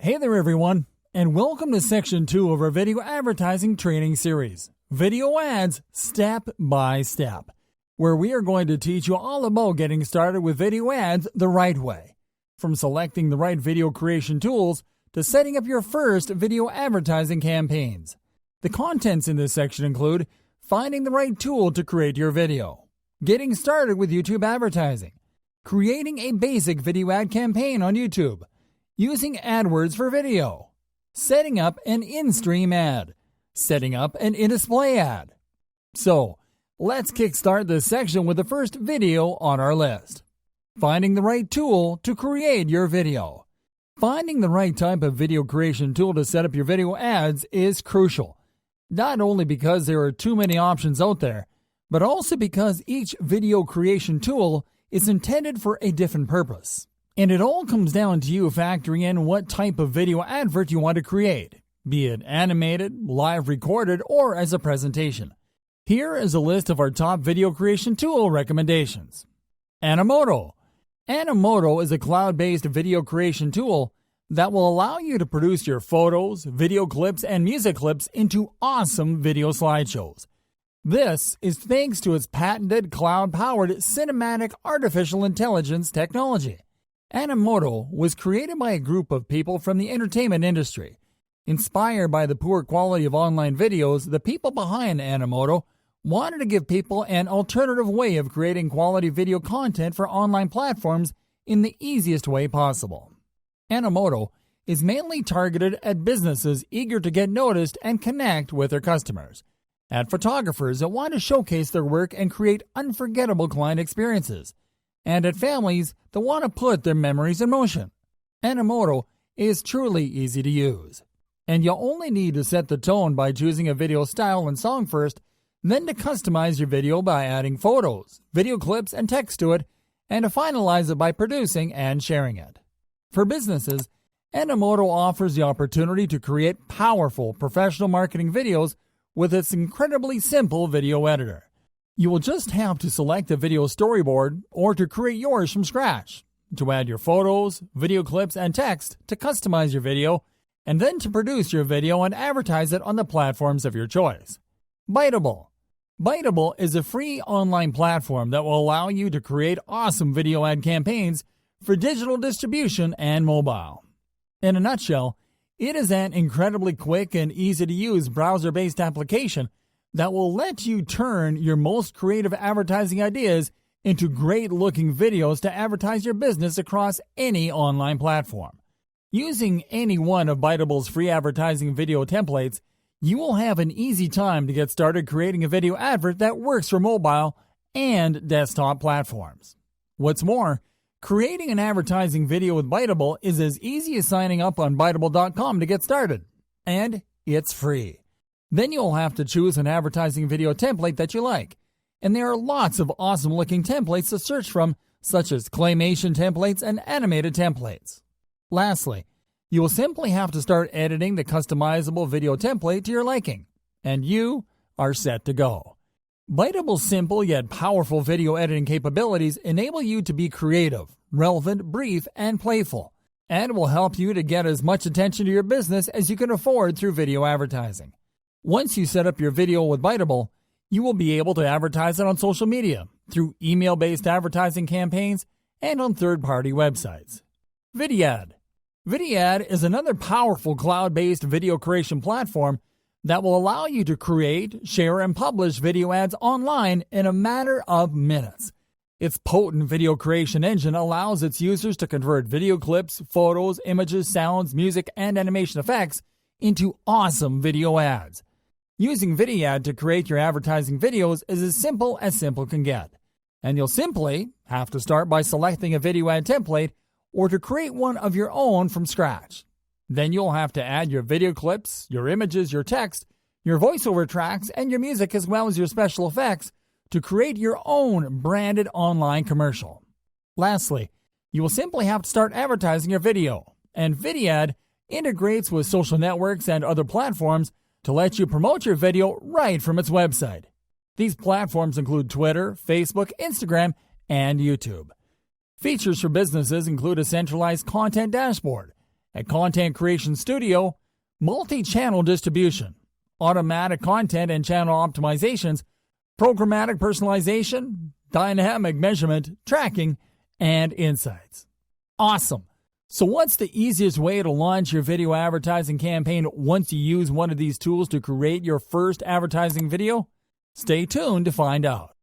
Hey there everyone, and welcome to Section 2 of our video advertising training series, Video Ads Step by Step, where we are going to teach you all about getting started with video ads the right way, from selecting the right video creation tools to setting up your first video advertising campaigns. The contents in this section include finding the right tool to create your video, getting started with YouTube advertising, creating a basic video ad campaign on YouTube, using AdWords for video, setting up an in-stream ad, setting up an in-display ad. So, let's kickstart this section with the first video on our list. Finding the right tool to create your video. Finding the right type of video creation tool to set up your video ads is crucial, not only because there are too many options out there, but also because each video creation tool is intended for a different purpose. And it all comes down to you factoring in what type of video advert you want to create, be it animated, live recorded, or as a presentation. Here is a list of our top video creation tool recommendations. Animoto. Animoto is a cloud-based video creation tool that will allow you to produce your photos, video clips, and music clips into awesome video slideshows. This is thanks to its patented cloud-powered cinematic artificial intelligence technology. Animoto was created by a group of people from the entertainment industry. Inspired by the poor quality of online videos, the people behind Animoto wanted to give people an alternative way of creating quality video content for online platforms in the easiest way possible. Animoto is mainly targeted at businesses eager to get noticed and connect with their customers, at photographers that want to showcase their work and create unforgettable client experiences, and at families that want to put their memories in motion. Animoto is truly easy to use, and you'll only need to set the tone by choosing a video style and song first, then to customize your video by adding photos, video clips, and text to it, and to finalize it by producing and sharing it. For businesses, Animoto offers the opportunity to create powerful professional marketing videos with its incredibly simple video editor. You will just have to select a video storyboard or to create yours from scratch, to add your photos, video clips, and text to customize your video, and then to produce your video and advertise it on the platforms of your choice. Biteable. Biteable is a free online platform that will allow you to create awesome video ad campaigns for digital distribution and mobile. In a nutshell, it is an incredibly quick and easy-to-use browser-based application that will let you turn your most creative advertising ideas into great-looking videos to advertise your business across any online platform. Using any one of Bitable's free advertising video templates, you will have an easy time to get started creating a video advert that works for mobile and desktop platforms. What's more, creating an advertising video with Biteable is as easy as signing up on Biteable.com to get started, and it's free. Then you'll have to choose an advertising video template that you like, and there are lots of awesome-looking templates to search from, such as claymation templates and animated templates. Lastly, you will simply have to start editing the customizable video template to your liking, and you are set to go. Bitable's simple yet powerful video editing capabilities enable you to be creative, relevant, brief, and playful, and will help you to get as much attention to your business as you can afford through video advertising. Once you set up your video with Biteable, you will be able to advertise it on social media, through email-based advertising campaigns, and on third-party websites. Vidyad. Vidyad is another powerful cloud-based video creation platform that will allow you to create, share, and publish video ads online in a matter of minutes. Its potent video creation engine allows its users to convert video clips, photos, images, sounds, music, and animation effects into awesome video ads. Using Vidyad to create your advertising videos is as simple can get, and you'll simply have to start by selecting a video ad template or to create one of your own from scratch. Then you'll have to add your video clips, your images, your text, your voiceover tracks, and your music as well as your special effects to create your own branded online commercial. Lastly, you will simply have to start advertising your video, and Vidyad integrates with social networks and other platforms to let you promote your video right from its website. These platforms include Twitter, Facebook, Instagram, and YouTube. Features for businesses include a centralized content dashboard, a content creation studio, multi-channel distribution, automatic content and channel optimizations, programmatic personalization, dynamic measurement, tracking, and insights. Awesome! So what's the easiest way to launch your video advertising campaign once you use one of these tools to create your first advertising video? Stay tuned to find out.